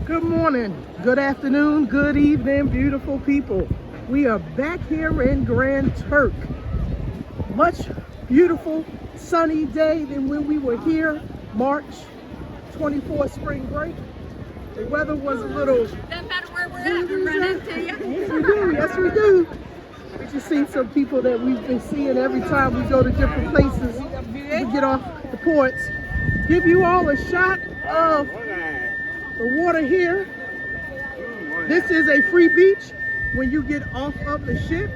Good morning, good afternoon, good evening, beautiful people. We are back here in Grand Turk. Much beautiful sunny day than when we were here March 24th spring break. The weather was a little... Doesn't matter where we're at, we run into you. Yes we do, yes we do. We just see some people that we've been seeing every time we go to different places. We get off the ports. Give you all a shot of the water here. This is a free beach when you get off of the ship.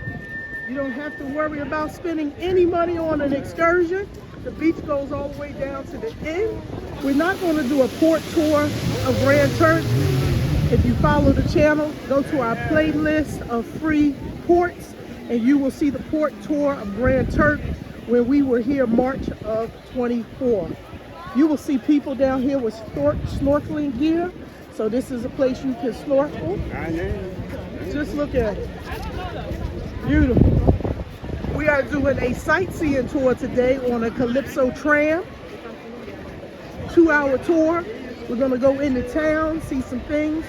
You don't have to worry about spending any money on an excursion. The beach goes all the way down to the end. We're not going to do a port tour of Grand Turk. If you follow the channel, go to our playlist of free ports and you will see the port tour of Grand Turk when we were here March of 24. You will see people down here with snorkeling gear. So this is a place you can snorkel. Just look at it. Beautiful. We are doing a sightseeing tour today on a Calypso Tram. 2-hour tour. We're going to go into town, see some things,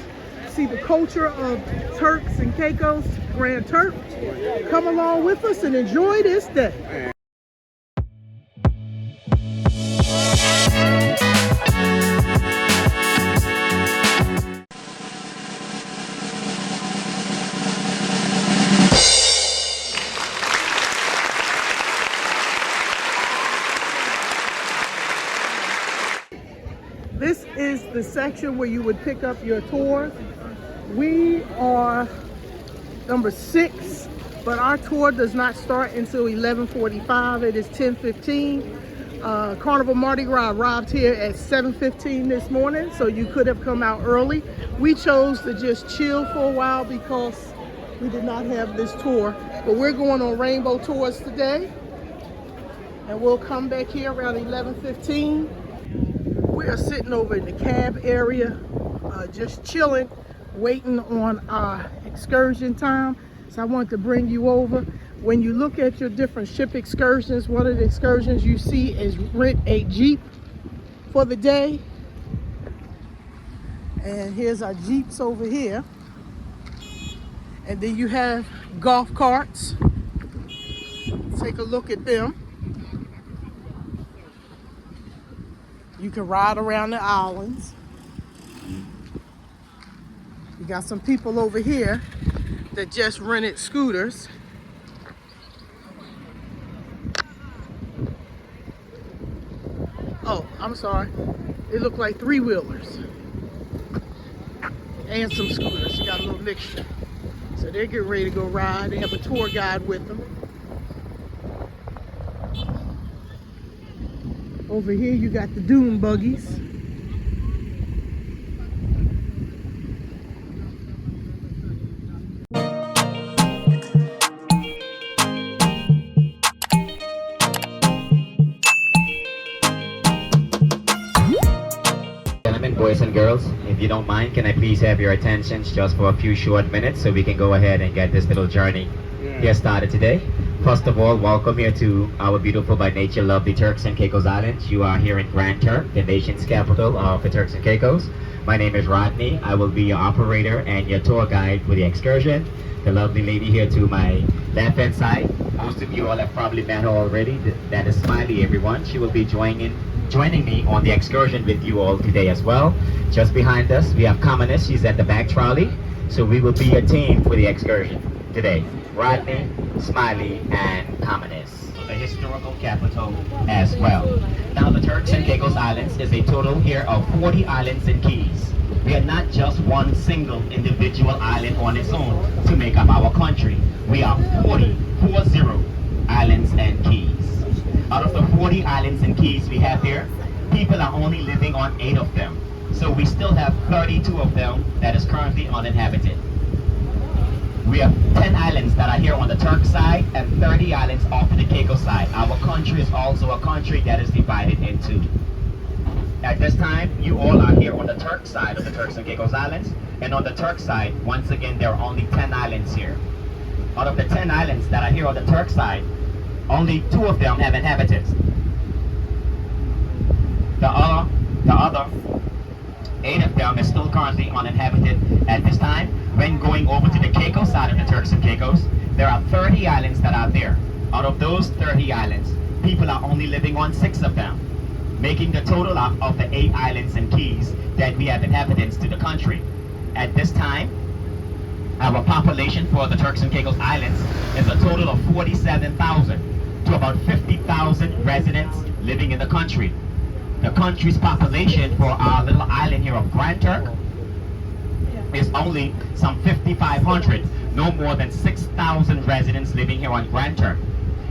see the culture of Turks and Caicos, Grand Turk. Come along with us and enjoy this day. This is the section where you would pick up your tour. We are number 6, but our tour does not start until 11:45. It is 10:15. Carnival Mardi Gras arrived here at 7:15 this morning, so you could have come out early. We chose to just chill for a while because we did not have this tour, but we're going on rainbow tours today, and we'll come back here around 11:15. We are sitting over in the cab area, just chilling, waiting on our excursion time. So I wanted to bring you over. When you look at your different ship excursions, one of the excursions you see is rent a Jeep for the day. And here's our Jeeps over here. And then you have golf carts. Take a look at them. You can ride around the islands. You got some people over here that just rented scooters. Oh, I'm sorry. They look like 3-wheelers. And some scooters. You got a little mixture. So they're getting ready to go ride. They have a tour guide with them. Over here you got the dune buggies. Gentlemen, boys and girls, if you don't mind, can I please have your attention just for a few short minutes so we can go ahead and get this little journey get started today. First of all, welcome here to our beautiful by nature lovely Turks and Caicos Islands. You are here in Grand Turk, the nation's capital of the Turks and Caicos. My name is Rodney. I will be your operator and your tour guide for the excursion. The lovely lady here to my left-hand side, most of you all have probably met her already. That is Smiley, everyone. She will be joining me on the excursion with you all today as well. Just behind us, we have Commonest. She's at the back trolley. So we will be a team for the excursion today. Rodney, Smiley, and Commonest, the historical capital as well. Now the Turks and Caicos Islands is a total here of 40 islands and keys. We are not just one single individual island on its own to make up our country. We are 40 islands and keys. Out of the 40 islands and keys we have here, people are only living on 8 of them. So we still have 32 of them that is currently uninhabited. We have 10 islands that are here on the Turk side and 30 islands off the Caicos side. Our country is also a country that is divided in 2. At this time, you all are here on the Turk side of the Turks and Caicos Islands. And on the Turk side, once again, there are only 10 islands here. Out of the 10 islands that are here on the Turk side, only 2 of them have inhabitants. The other 8 of them is still currently uninhabited at this time. When going over to the Caicos side of the Turks and Caicos, there are 30 islands that are there. Out of those 30 islands, people are only living on 6 of them, making the total of the 8 islands and keys that we have inhabitants to the country. At this time, our population for the Turks and Caicos Islands is a total of 47,000 to about 50,000 residents living in the country. The country's population for our little island here of Grand Turk is only some 5,500, no more than 6,000 residents living here on Grand Turk.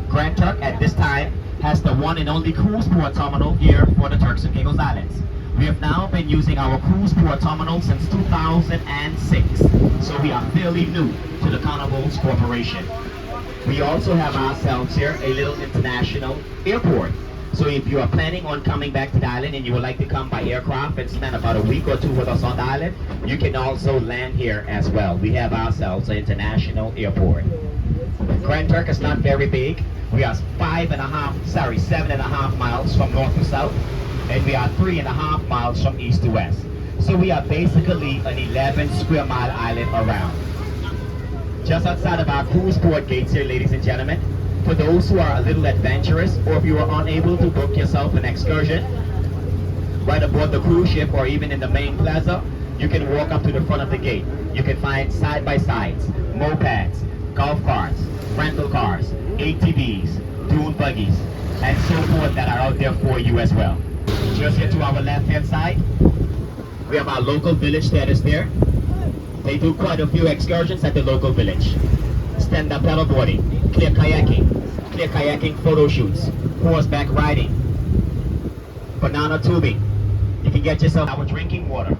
Grand Turk at this time has the one and only cruise port terminal here for the Turks and Caicos Islands. We have now been using our cruise port terminal since 2006, so we are fairly new to the Carnivals Corporation. We also have ourselves here a little international airport. So if you are planning on coming back to the island and you would like to come by aircraft and spend about a week or 2 with us on the island, you can also land here as well. We have ourselves an international airport. Grand Turk is not very big. We are 7.5 miles from north to south, and we are 3.5 miles from east to west. So we are basically an 11 square mile island around. Just outside of our cruise port gates here, ladies and gentlemen, for those who are a little adventurous, or if you are unable to book yourself an excursion right aboard the cruise ship or even in the main plaza, you can walk up to the front of the gate. You can find side-by-sides, mopeds, golf carts, rental cars, ATVs, dune buggies, and so forth that are out there for you as well. Just here to our left-hand side, we have our local village that is there. They do quite a few excursions at the local village. Stand-up paddleboarding, clear kayaking photo shoots, horseback riding, banana tubing. You can get yourself our drinking water.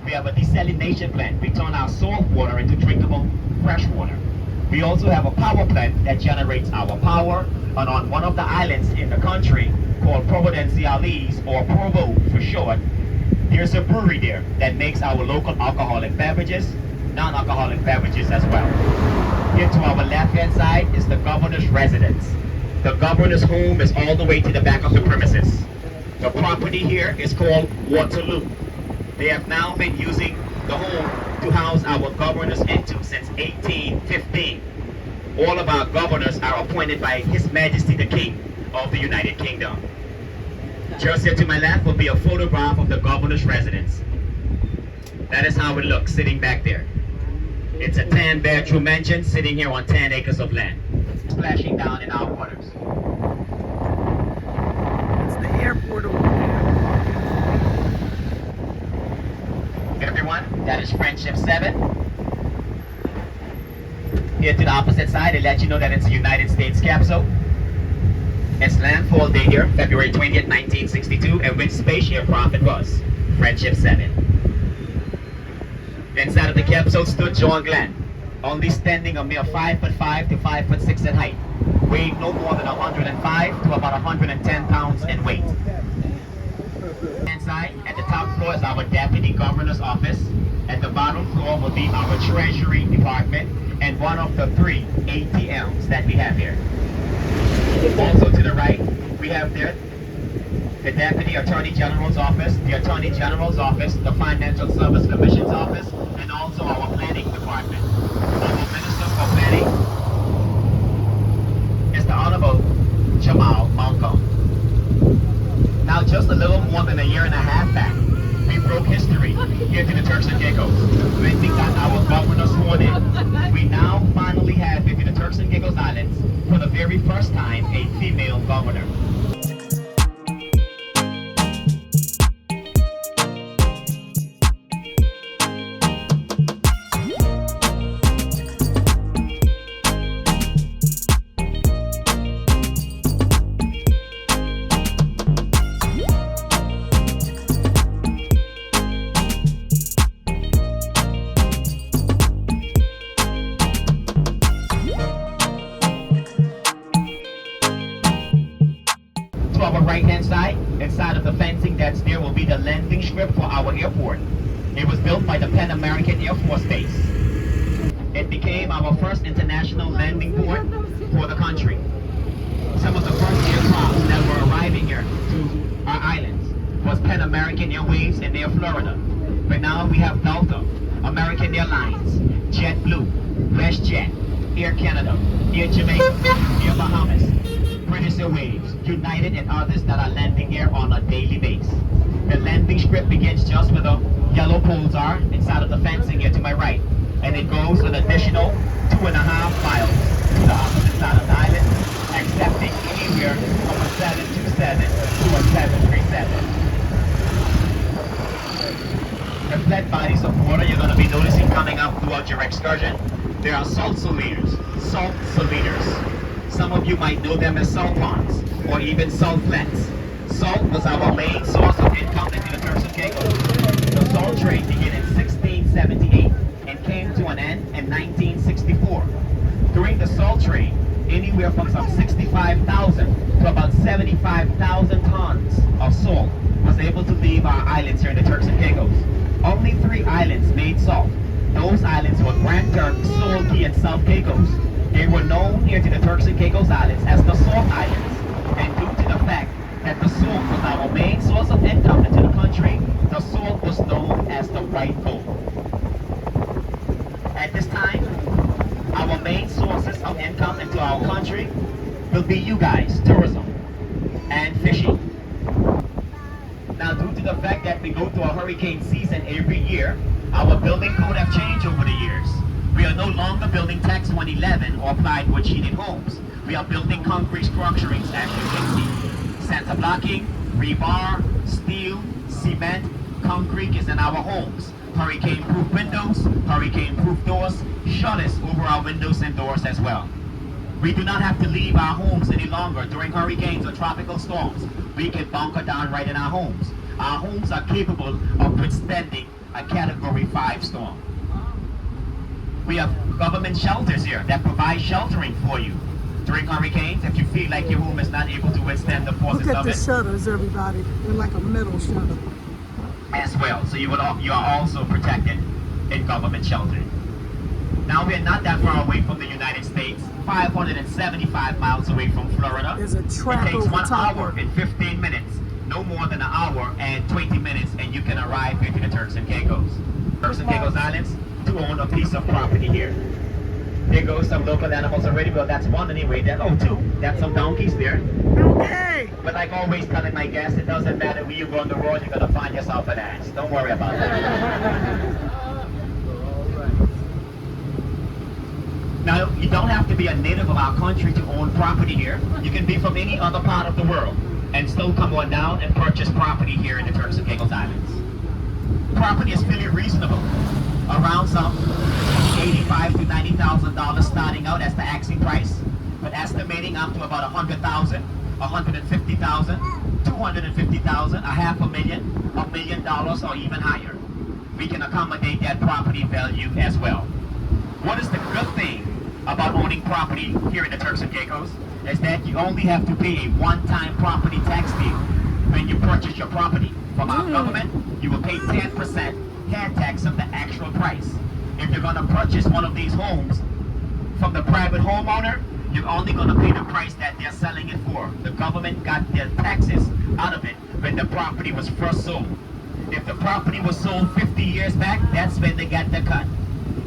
We have a desalination plant. We turn our salt water into drinkable fresh water. We also have a power plant that generates our power, and on one of the islands in the country called Providenciales, or Provo for short, there's a brewery there that makes our local alcoholic beverages, non-alcoholic beverages as well. Here to our left-hand side is the governor's residence. The governor's home is all the way to the back of the premises. The property here is called Waterloo. They have now been using the home to house our governors into since 1815. All of our governors are appointed by His Majesty the King of the United Kingdom. Just here to my left will be a photograph of the governor's residence. That is how it looks sitting back there. It's a 10-bedroom mansion sitting here on 10 acres of land, splashing down in our waters. It's the airport over there. Everyone, that is Friendship 7. Here to the opposite side, it lets you know that it's a United States capsule. Its landfall date here, February 20th, 1962, and which space aircraft it was, Friendship 7. Inside of the capsule stood John Glenn, only standing a mere 5'5" to 5'6" in height, weighed no more than 105 to about 110 pounds in weight. Inside, at the top floor is our Deputy Governor's office. At the bottom floor will be our Treasury Department and one of the 3 ATMs that we have here. Also to the right, we have there the Deputy Attorney General's office, the Attorney General's office, the Financial Service Commission's office, and also our Planning Department. Our Minister for Planning is the Honorable Jamal Malcolm. Now, just a little more than a year and a half back, we broke history here to the Turks and Caicos. When we got our governor sworn in, we now finally have here to the Turks and Caicos Islands, for the very first time, a female governor. Right-hand side, inside of the fencing that's there will be the landing strip for our airport. It was built by the Pan American Air Force Base. It became our first international landing port for the country. Some of the first aircraft that were arriving here to our islands was Pan American Airways in Air Florida. But now we have Delta, American Airlines, JetBlue, WestJet, Air Canada, Air Jamaica, Air Bahamas, British Airways, United, and others that are landing here on a daily basis. The landing strip begins just where the yellow poles are inside of the fencing here to my right, and it goes an additional 2.5 miles to the opposite side of the island, accepting anywhere from a 727 to a 737. The flat bodies of water you're going to be noticing coming up throughout your excursion, there are salt saliners. Some of you might know them as salt ponds or even salt flats. Salt was our main source of income into the Turks and Caicos. The salt trade began in 1678 and came to an end in 1964. During the salt trade, anywhere from some 65,000 to about 75,000 tons of salt was able to leave our islands here in the Turks and Caicos. Only 3 islands made salt. Those islands were Grand Turk, Sole Key, and South Caicos. They were known here to the Turks and Caicos Islands as the Salt Islands. And due to the fact that the salt was our main source of income into the country, the salt was known as the white gold. At this time, our main sources of income into our country will be you guys, tourism and fishing. Now, due to the fact that we go through a hurricane season every year, our building code have changed over the years. We are no longer building Tax 111 or plywood sheeted homes. We are building concrete structurings, as you can see. Center blocking, rebar, steel, cement, concrete is in our homes. Hurricane-proof windows, hurricane-proof doors, shutters over our windows and doors as well. We do not have to leave our homes any longer during hurricanes or tropical storms. We can bunker down right in our homes. Our homes are capable of withstanding a Category 5 storm. We have government shelters here that provide sheltering for you during hurricanes if you feel like your home is not able to withstand the forces Look at of the it. shutters, everybody. They're like a metal shutter. As well, so you are also protected in government sheltering. Now we are not that far away from the United States, 575 miles away from Florida. There's a track It takes over 1 top hour of it. and 15 minutes, no more than an hour and 20 minutes, and you can arrive here to the Turks and Caicos. Turks and Caicos Islands to own a piece of property here. There goes some local animals already. Well, that's one anyway. Two. That's some donkeys there. Okay. But like always telling my guests, it doesn't matter where you go on the road, you're going to find yourself an ass. Don't worry about that. Now, you don't have to be a native of our country to own property here. You can be from any other part of the world and still come on down and purchase property here in the Turks and Caicos Islands. Property is fairly reasonable. Around some $85,000 to $90,000 starting out as the asking price, but estimating up to about $100,000, $150,000, $250,000, $500,000, $1 million, or even higher. We can accommodate that property value as well. What is the good thing about owning property here in the Turks and Caicos is that you only have to pay a one-time property tax fee when you purchase your property. From our government, you will pay 10% head tax of the actual price. If you're going to purchase one of these homes from the private homeowner, you're only going to pay the price that they're selling it for. The government got their taxes out of it when the property was first sold. If the property was sold 50 years back, that's when they got the cut.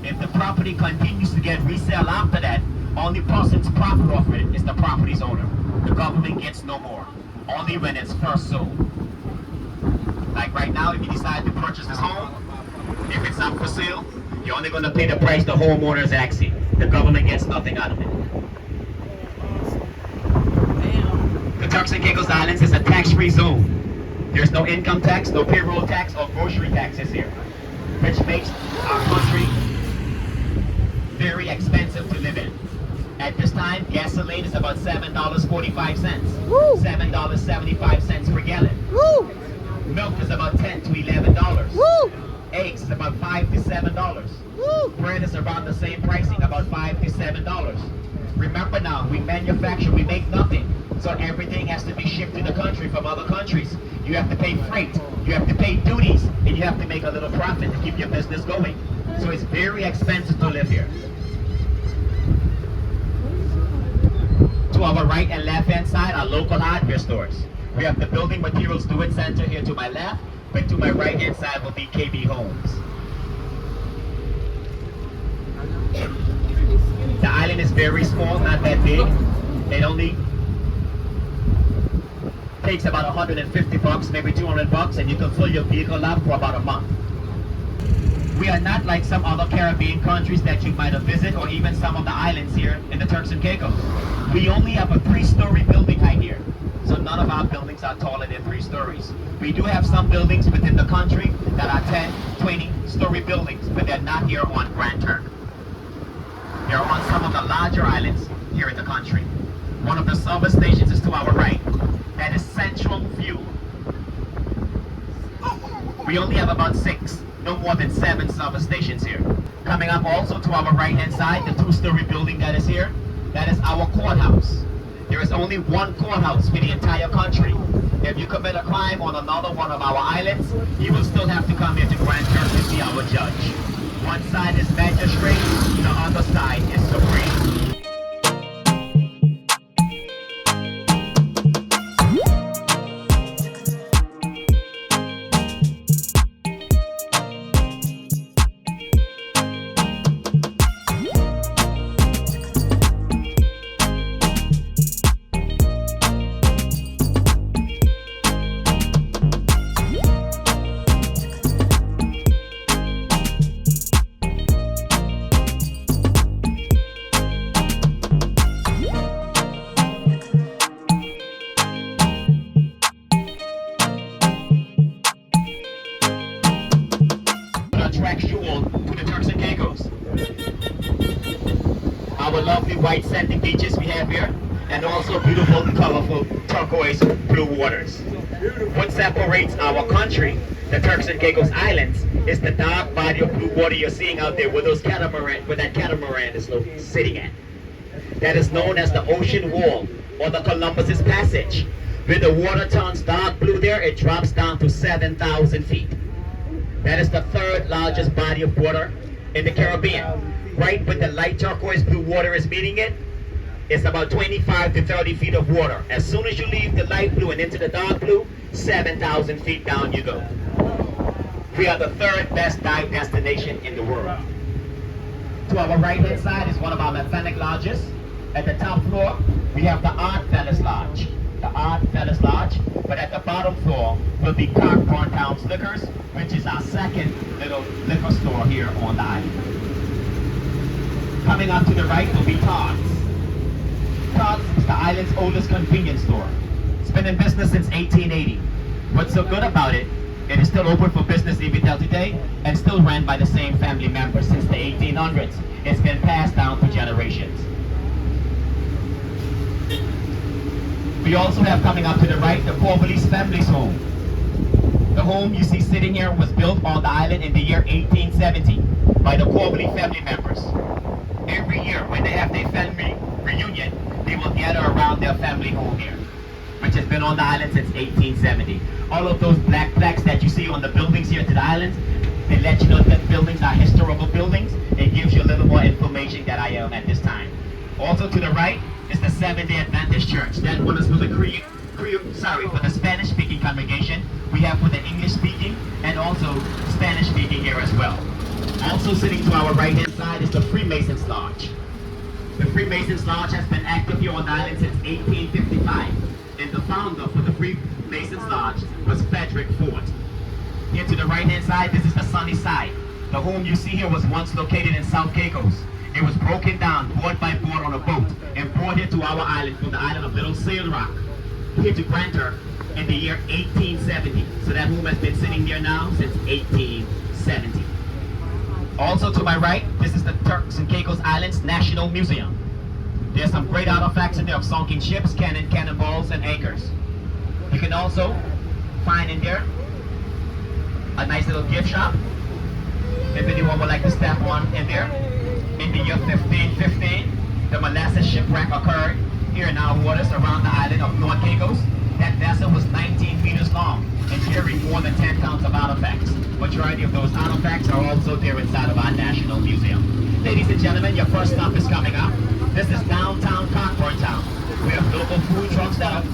If the property continues to get resale after that, only person's profit off it is the property's owner. The government gets no more, only when it's first sold. Like right now, if you decide to purchase this home, if it's up for sale, you're only going to pay the price the homeowner is asking. The government gets nothing out of it. The Turks and Caicos Islands is a tax-free zone. There's no income tax, no payroll tax, or grocery taxes here, which makes our country very expensive to live in. At this time, gasoline is about $7.45, $7.75 per gallon. Woo! Milk is about $10 to $11. Woo! Eggs is about $5 to $7. Woo! Bread is around the same pricing, about $5 to $7. Remember now, we manufacture, we make nothing. So everything has to be shipped to the country from other countries. You have to pay freight, you have to pay duties, and you have to make a little profit to keep your business going. So it's very expensive to live here. To our right and left hand side are local hardware stores. We have the Building Materials Do It Center here to my left, Quick to my right hand side will be KB Homes. The island is very small, not that big. It only takes about 150 bucks, maybe 200 bucks, and you can fill your vehicle up for about a month. We are not like some other Caribbean countries that you might have visited, or even some of the islands here in the Turks and Caicos. We only have a 3-story building height here. So none of our buildings are taller than 3 stories. We do have some buildings within the country that are 10, 20-story buildings, but they're not here on Grand Turk. They're on some of the larger islands here in the country. One of the service stations is to our right. That is Central View. We only have about 6, no more than 7 service stations here. Coming up also to our right-hand side, the 2-story building that is here, that is our courthouse. There is only one courthouse for the entire country. If you commit a crime on another one of our islands, you will still have to come here to Grand Turk to see our judge. One side is magistrate, the other side is supreme. To the Turks and Caicos. Our lovely white sandy beaches we have here, and also beautiful, colorful turquoise blue waters. What separates our country, the Turks and Caicos Islands, is the dark body of blue water you're seeing out there where that catamaran is sitting at. That is known as the ocean wall, or the Columbus's Passage. When the water turns dark blue there, it drops down to 7,000 feet. That is the 3rd largest body of water in the Caribbean. Right when the light turquoise blue water is meeting it, it's about 25 to 30 feet of water. As soon as you leave the light blue and into the dark blue, 7,000 feet down you go. We are the 3rd best dive destination in the world. To our right hand side is one of our mechanic lodges. At the top floor, we have the Odd Fellas Lodge. The Odd Fellas Lodge, but at the bottom floor will be Cockburn Town's Liquors, which is our 2nd little liquor store here on the island. Coming up to the right will be Todd's. Todd's is the island's oldest convenience store. It's been in business since 1880. What's so good about it, it is still open for business even till today, and still ran by the same family members since the 1800s. It's been passed down for generations. We also have coming up to the right, the Corvallis family's home. The home you see sitting here was built on the island in the year 1870 by the Corvallis family members. Every year when they have their family reunion, they will gather around their family home here, which has been on the island since 1870. All of those black plaques that you see on the buildings here to the island, they let you know that buildings are historical buildings. It gives you a little more information that I am at this time. Also to the right is the Seventh-day Adventist Church. That one is for the for the Spanish-speaking congregation. We have for the English-speaking and also Spanish-speaking here as well. Also sitting to our right-hand side is the Freemasons Lodge. The Freemasons Lodge has been active here on the island since 1855, and the founder for the Freemasons Lodge was Frederick Ford. Here to the right-hand side, this is the sunny side. The home you see here was once located in South Caicos. It was broken down board by board on a boat and brought here to our island from the island of Little Sail Rock, here to Grand Turk in the year 1870. So that home has been sitting there now since 1870. Also to my right, this is the Turks and Caicos Islands National Museum. There's some great artifacts in there of sunken ships, cannonballs, and anchors. You can also find in there a nice little gift shop. If anyone would like to stamp one in there. In the year 1515, the molasses shipwreck occurred here in our waters around the island of North Caicos. That vessel was 19 meters long and carried more than 10 tons of artifacts. Majority of those artifacts are also there inside of our National Museum. Ladies and gentlemen, your first stop is coming up. This is downtown Cockburn Town. We have local food trucks that are...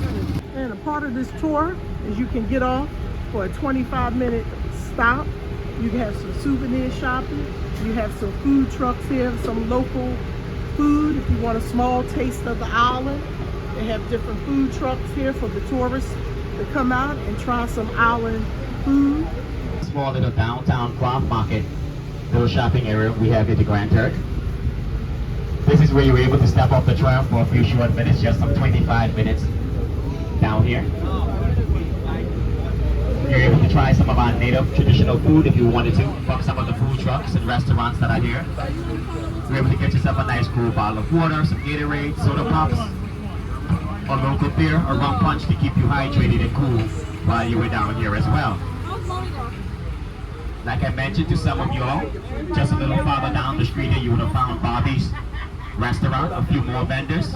And a part of this tour is you can get off for a 25-minute stop. You can have some souvenir shopping. You have some food trucks here, some local food. If you want a small taste of the island, they have different food trucks here for the tourists to come out and try some island food. Small little downtown craft market, little shopping area we have here at Grand Turk. This is where you're able to step off the tram for a few short minutes, just some 25 minutes down here. You're able to try some of our native traditional food if you wanted to from some of the food trucks and restaurants that are here. You're able to get yourself a nice cool bottle of water, some Gatorade, soda pops, a local beer, or rum punch to keep you hydrated and cool while you were down here as well. Like I mentioned to some of you all, just a little farther down the street here you would have found Bobby's restaurant, a few more vendors,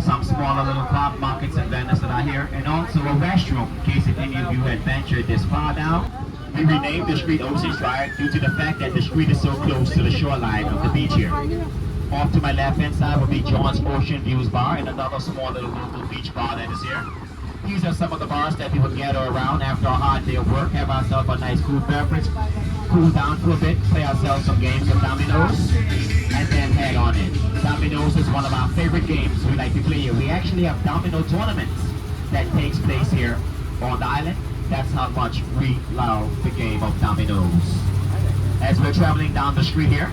some smaller little craft markets and vendors that are here, and also a restroom in case if any of you had ventured this far down. We renamed the street Ocean Drive due to the fact that the street is so close to the shoreline of the beach here. Off to my left hand side will be John's Ocean Views Bar and another small little local beach bar that is here. These are some of the bars that we would gather around after a hard day of work, have ourselves a nice cool beverage, cool down for a bit, play ourselves some games of dominoes, and then head on in. Dominoes is one of our favorite games we like to play here. We actually have domino tournaments that takes place here on the island. That's how much we love the game of dominoes. As we're traveling down the street here,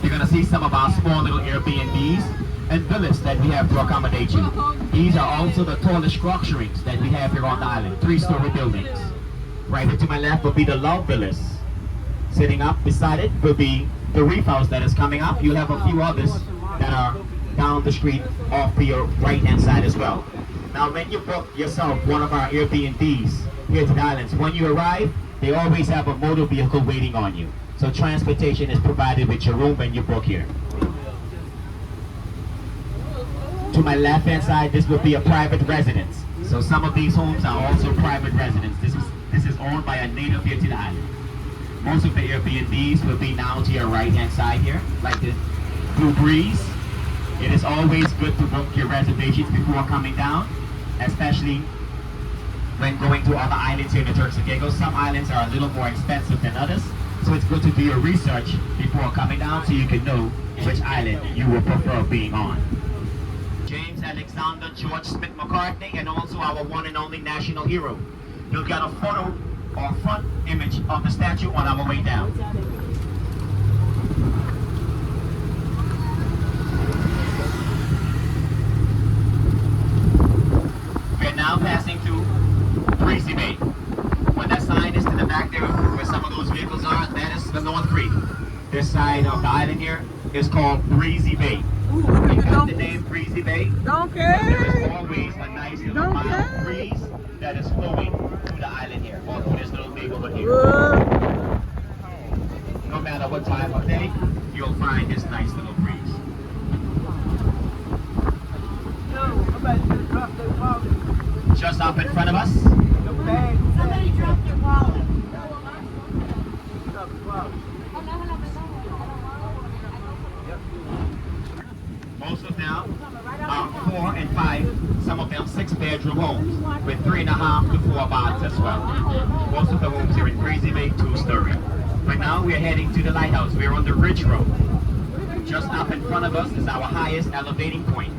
you're going to see some of our small little Airbnbs and villas that we have to accommodate you. These are also the tallest structurings that we have here on the island, 3-story buildings. Right here to my left will be the Love Villas. Sitting up beside it will be the Reef House that is coming up. You'll have a few others that are down the street off to your right hand side as well. Now when you book yourself one of our Airbnbs here to the islands, when you arrive, they always have a motor vehicle waiting on you. So transportation is provided with your room when you book here. To my left hand side, this will be a private residence. So some of these homes are also private residence. This is owned by a native here to the island. Most of the Airbnbs will be now to your right hand side here, like the Blue Breeze. It is always good to book your reservations before coming down, especially when going to other islands here in the Turks and Caicos. Some islands are a little more expensive than others, so it's good to do your research before coming down so you can know which island you will prefer being on. James Alexander George Smith McCartney, and also our one and only national hero. You'll get a photo or front image of the statue on our way down. We're now passing through Breezy Bay. When that sign is to the back there where some of those vehicles are, that is the North Creek. This side of the island here is called Breezy Bay. We got the name Breezy Bay. There is always a nice little mild breeze that is flowing through the island here, or through this little neighborhood here. No matter what time of day, you'll find this nice little breeze. Just up in front of us. Somebody dropped their wallet. Most of them are 4 and 5, some of them 6-bedroom homes with 3.5 to 4 baths as well. Most of the homes here in Breezy Bay, 2-story. Right now we're heading to the Lighthouse. We're on the Ridge Road. Just up in front of us is our highest elevating point.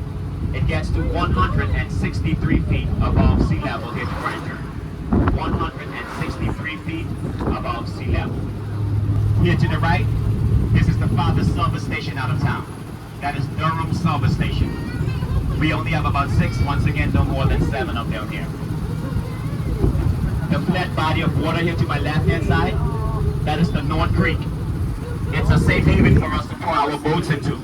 It gets to 163 feet above sea level here in Grand Turk. 163 feet above sea level. Here to the right, this is the farthest service station out of town. That is Durham Service Station. We only have about 6, once again, no more than 7 of them here. The flat body of water here to my left-hand side, that is the North Creek. It's a safe haven for us to pour our boats into.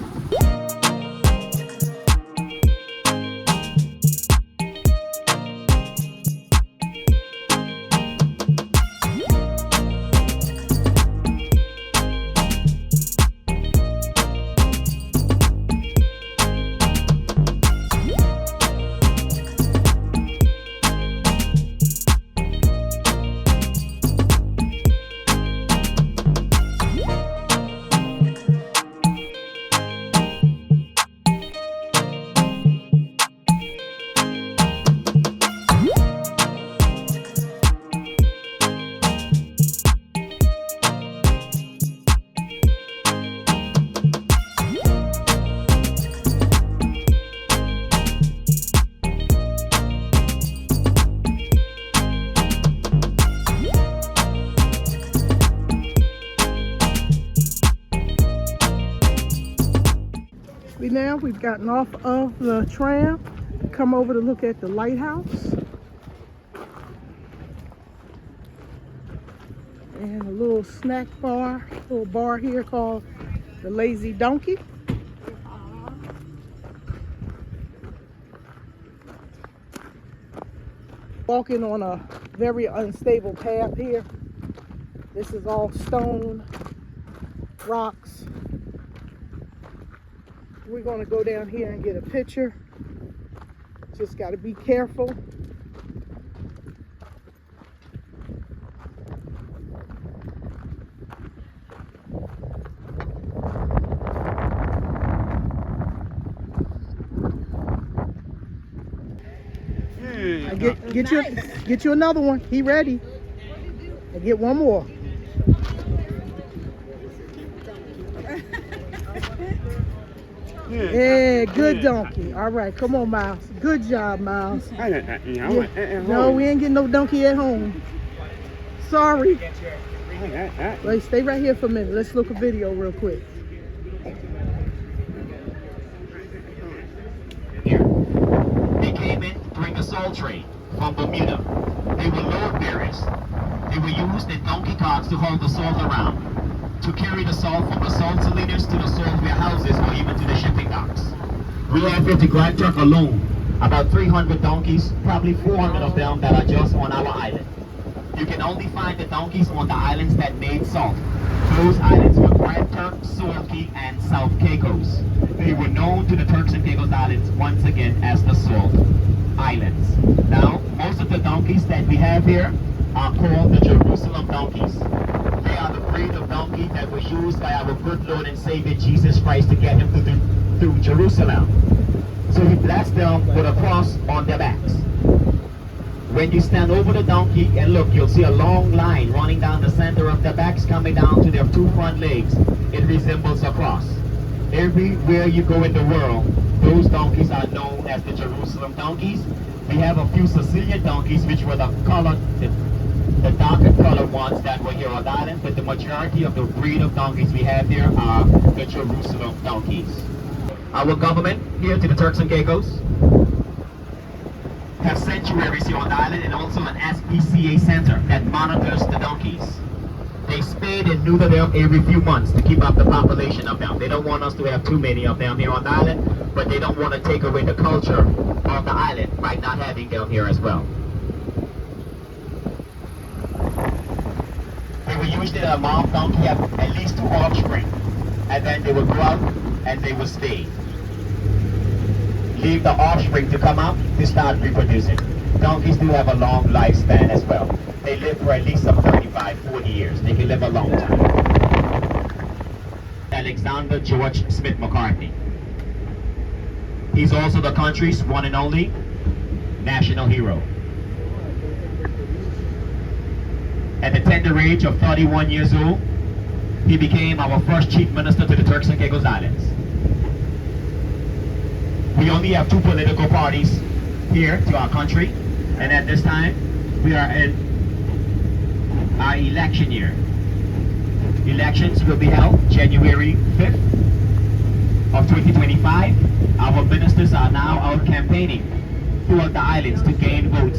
We've gotten off of the tram, come over to look at the lighthouse. And a little snack bar, little bar here called the Lazy Donkey. Walking on a very unstable path here. This is all stone, rocks. We're gonna go down here and get a picture. Just gotta be careful. Get you another one. He ready. I get one more. Yeah, good donkey. All right, come on, Miles. Good job, Miles. No, we ain't getting no donkey at home. Sorry. Wait, stay right here for a minute. Let's look a video real quick. Here. They came in during the salt trade from Bermuda. They were load bearers. They were used in donkey carts to haul the salt around, to carry the salt from the salt cylinders to the salt warehouses or even to the shipping docks. We have here to Grand Turk alone about 300 donkeys, probably 400 of them that are just on our island. You can only find the donkeys on the islands that made salt. Those islands were Grand Turk, Salt Key, and South Caicos. They were known to the Turks and Caicos Islands once again as the Salt Islands. Now, most of the donkeys that we have here are called the Jerusalem donkeys. They are the breed of donkey that were used by our good Lord and Savior Jesus Christ to get him through Jerusalem. So he blessed them with a cross on their backs. When you stand over the donkey and look, you'll see a long line running down the center of their backs, coming down to their two front legs. It resembles a cross. Everywhere you go in the world, those donkeys are known as the Jerusalem donkeys. We have a few Sicilian donkeys, which were the darker colored ones that were here on the island, but the majority of the breed of donkeys we have here are the Jerusalem donkeys. Our government here to the Turks and Caicos have sanctuaries here on the island and also an SPCA center that monitors the donkeys. They spade and neuter them every few months to keep up the population of them. They don't want us to have too many of them here on the island, but they don't want to take away the culture of the island by not having them here as well. They will usually a mom donkey have at least 2 offspring, and then they will grow out and they will stay. Leave the offspring to come out to start reproducing. Donkeys do have a long lifespan as well. They live for at least some 35, 40 years. They can live a long time. Alexander George Smith McCartney. He's also the country's one and only national hero. At the tender age of 31 years old, he became our first chief minister to the Turks and Caicos Islands. We only have 2 political parties here to our country, and at this time, we are in our election year. Elections will be held January 5th of 2025. Our ministers are now out campaigning throughout the islands to gain votes.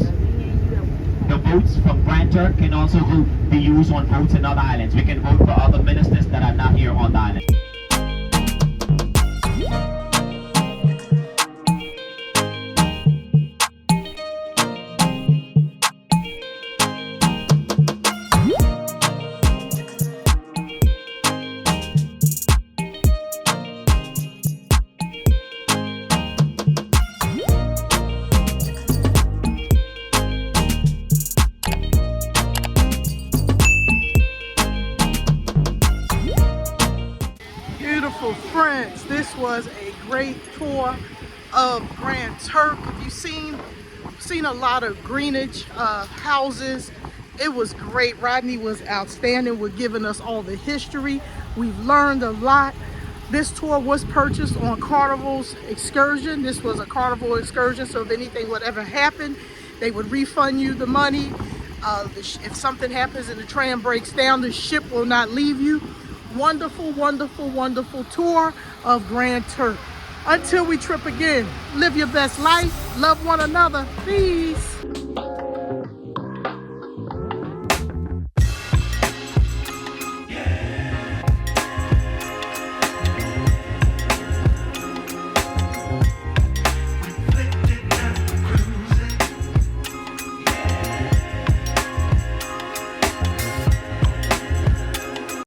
The votes from Grand Turk can also be used on votes in other islands. We can vote for other ministers that are not here on the island. Friends, this was a great tour of Grand Turk. If you've seen a lot of greenage houses, it was great. Rodney was outstanding with giving us all the history. We've learned a lot. This tour was purchased on Carnival's excursion. This was a Carnival excursion, so if anything would ever happen, they would refund you the money. If something happens and the tram breaks down, the ship will not leave you. Wonderful, wonderful, wonderful tour of Grand Turk. Until we trip again, live your best life, love one another. Peace.